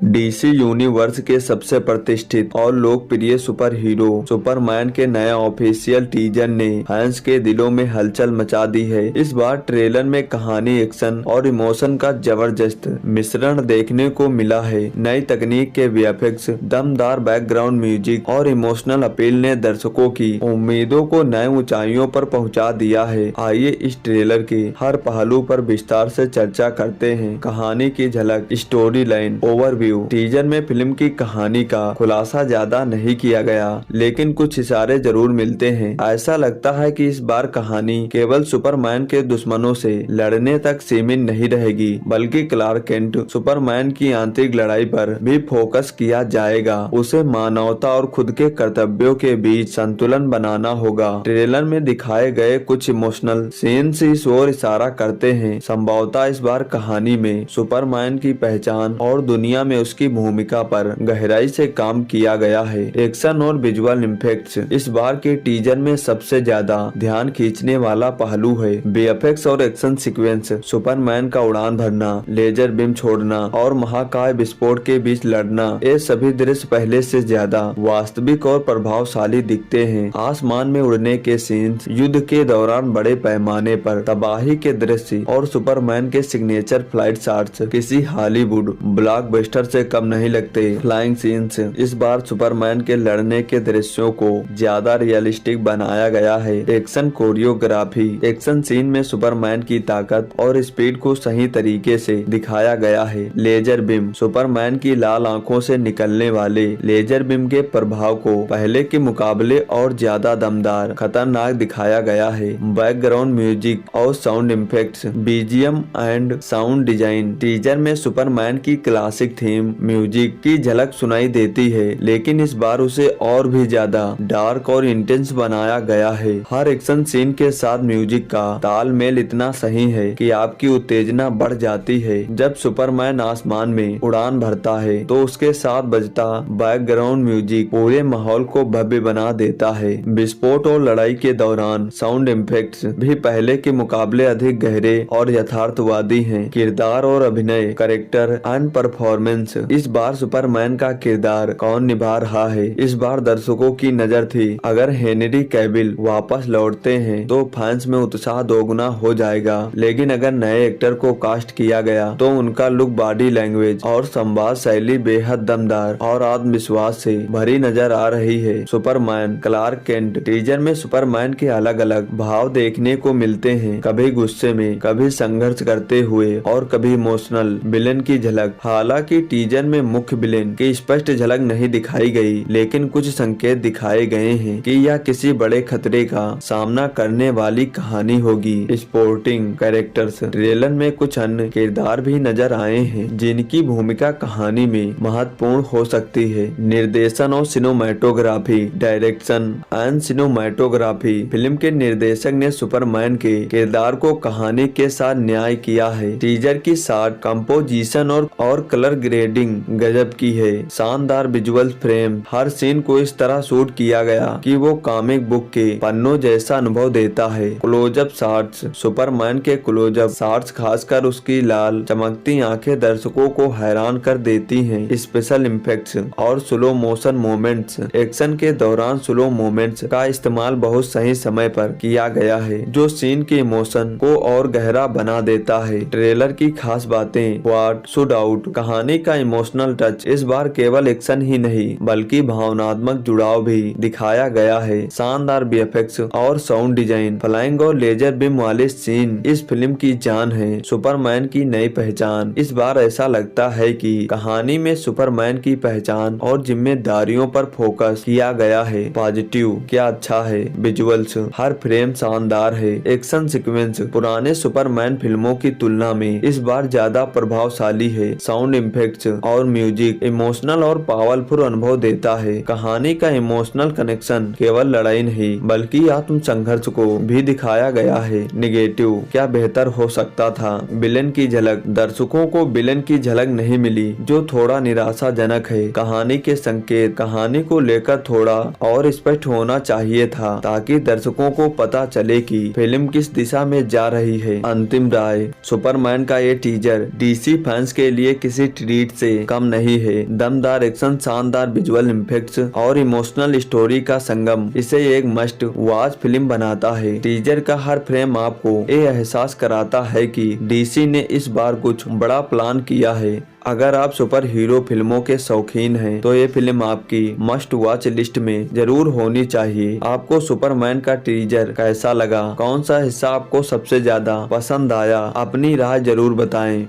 DC universe के सबसे प्रतिष्ठित और लोकप्रिय सुपर हीरो सुपरमैन के नए ऑफिशियल टीजर ने फैंस के दिलों में हलचल मचा दी है। इस बार ट्रेलर में कहानी, एक्शन और इमोशन का जबरदस्त मिश्रण देखने को मिला है। नई तकनीक के वीएफएक्स, दमदार बैकग्राउंड म्यूजिक और इमोशनल अपील ने दर्शकों की उम्मीदों को नए ऊंचाइयों पर पहुंचा दिया है। आइए इस ट्रेलर के हर पहलू पर विस्तार से चर्चा करते हैं। कहानी की झलक, स्टोरी लाइन ओवरव्यू। टीजर में फिल्म की कहानी का खुलासा ज्यादा नहीं किया गया, लेकिन कुछ इशारे जरूर मिलते हैं। ऐसा लगता है कि इस बार कहानी केवल सुपरमैन के दुश्मनों से लड़ने तक सीमित नहीं रहेगी, बल्कि क्लार्क केंट सुपरमैन की आंतरिक लड़ाई पर भी फोकस किया जाएगा। उसे मानवता और खुद के कर्तव्यों के बीच संतुलन बनाना होगा। ट्रेलर में दिखाए गए कुछ इमोशनल सीन्स इस ओर इशारा करते हैं। संभवतः इस बार कहानी में सुपरमैन की पहचान और दुनिया में उसकी भूमिका पर गहराई से काम किया गया है। एक्शन और विजुअल इफेक्ट्स इस बार के टीजर में सबसे ज्यादा ध्यान खींचने वाला पहलू है। वीएफएक्स और एक्शन सीक्वेंस, सुपरमैन का उड़ान भरना, लेजर बीम छोड़ना और महाकाय विस्फोट के बीच लड़ना, ये सभी दृश्य पहले से ज्यादा वास्तविक और प्रभावशाली दिखते हैं। आसमान में उड़ने के सीन्स, युद्ध के दौरान बड़े पैमाने पर तबाही के दृश्य और सुपरमैन के सिग्नेचर फ्लाइट शॉट्स किसी हॉलीवुड ब्लॉकबस्टर से कम नहीं लगते। फ्लाइंग सीन्स, इस बार सुपरमैन के लड़ने के दृश्यों को ज्यादा रियलिस्टिक बनाया गया है। एक्शन कोरियोग्राफी, एक्शन सीन में सुपरमैन की ताकत और स्पीड को सही तरीके से दिखाया गया है। लेजर बीम, सुपरमैन की लाल आंखों से निकलने वाले लेजर बीम के प्रभाव को पहले के मुकाबले और ज्यादा दमदार, खतरनाक दिखाया गया है। बैकग्राउंड म्यूजिक और sound effects, BGM and sound design, teaser में सुपरमैन की क्लासिक थीम म्यूजिक की झलक सुनाई देती है, लेकिन इस बार उसे और भी ज्यादा डार्क और इंटेंस बनाया गया है। हर एक्शन सीन के साथ म्यूजिक का तालमेल इतना सही है कि आपकी उत्तेजना बढ़ जाती है। जब सुपरमैन आसमान में उड़ान भरता है तो उसके साथ बजता बैकग्राउंड म्यूजिक पूरे माहौल को भव्य बना देता है। विस्फोट और लड़ाई के दौरान साउंड इफेक्ट्स भी पहले के मुकाबले अधिक गहरे और यथार्थवादी हैं। किरदार और अभिनय, कैरेक्टर एंड परफॉर्मेंस, इस बार सुपरमैन का किरदार कौन निभा रहा है, इस बार दर्शकों की नजर थी। अगर हेनरी कैविल वापस लौटते हैं तो फैंस में उत्साह दोगुना हो जाएगा, लेकिन अगर नए एक्टर को कास्ट किया गया तो उनका लुक, बॉडी लैंग्वेज और संवाद शैली बेहद दमदार और आत्मविश्वास से भरी नजर आ रही है। सुपरमैन क्लार्क केंट, टीजर में सुपरमैन के अलग अलग भाव देखने को मिलते हैं, कभी गुस्से में, कभी संघर्ष करते हुए और कभी इमोशनल विलेन की झलक। हालांकि टीजर में मुख्य विलेन की स्पष्ट झलक नहीं दिखाई गई, लेकिन कुछ संकेत दिखाए गए हैं कि यह किसी बड़े खतरे का सामना करने वाली कहानी होगी। स्पोर्टिंग कैरेक्टर्स, ट्रेलर में कुछ अन्य किरदार भी नजर आए हैं जिनकी भूमिका कहानी में महत्वपूर्ण हो सकती है। निर्देशन और cinematography, direction and cinematography, film के निर्देशक ने सुपरमैन के किरदार को कहानी के साथ न्याय किया है। टीजर की शॉट कंपोजिशन और कलर ग्रेडिंग गजब की है। शानदार विजुअल फ्रेम, हर सीन को इस तरह शूट किया गया कि वो कॉमिक बुक के पन्नों जैसा अनुभव देता है। क्लोजअप शॉट्स, सुपरमैन के क्लोजअप शॉट्स, खासकर उसकी लाल चमकती आंखें दर्शकों को हैरान कर देती हैं। स्पेशल इफेक्ट्स और स्लो मोशन मोमेंट्स, एक्शन के दौरान स्लो मोमेंट्स का इस्तेमाल बहुत सही समय पर किया गया है, जो सीन के इमोशन को और गहरा बना देता है। ट्रेलर की खास बातें, व्हाट शुड आउट, कहानी का इमोशनल टच, इस बार केवल एक्शन ही नहीं बल्कि भावनात्मक जुड़ाव भी दिखाया गया है। शानदार वीएफएक्स और साउंड डिजाइन, फ्लाइंग और लेजर बीम वाले सीन इस फिल्म की जान है। सुपरमैन की नई पहचान, इस बार ऐसा लगता है कि कहानी में सुपरमैन की पहचान और जिम्मेदारियों पर फोकस किया गया है। पॉजिटिव, क्या अच्छा है। विजुअल्स, हर फ्रेम शानदार है। एक्शन सीक्वेंस पुराने सुपरमैन फिल्मों की तुलना में इस बार ज्यादा प्रभावशाली है। साउंड इफेक्ट्स और म्यूजिक इमोशनल और पावरफुल अनुभव देता है। कहानी का इमोशनल कनेक्शन केवल लड़ाई नहीं बल्कि आत्म संघर्ष को भी दिखाया गया है। निगेटिव, क्या बेहतर हो सकता था। विलेन की झलक, दर्शकों को विलेन की झलक नहीं मिली, जो थोड़ा निराशाजनक है। कहानी के संकेत, कहानी को लेकर थोड़ा और स्पष्ट होना चाहिए था ताकि दर्शकों को पता चले कि फिल्म किस दिशा में जा रही है। अंतिम राय, सुपरमैन का ये टीजर डीसी फैंस के लिए किसी ट्रीट से कम नहीं है। दमदार एक्शन, शानदार विजुअल इफेक्ट्स और इमोशनल स्टोरी का संगम इसे एक मस्ट वॉच फिल्म बनाता है। टीजर का हर फ्रेम आपको ये एहसास कराता है कि डीसी ने इस बार कुछ बड़ा प्लान किया है। अगर आप सुपर हीरो फिल्मों के शौकीन हैं तो ये फिल्म आपकी मस्ट वॉच लिस्ट में जरूर होनी चाहिए। आपको सुपरमैन का टीजर कैसा लगा? कौन सा हिस्सा आपको सबसे ज्यादा पसंद आया? अपनी राय जरूर बताएं।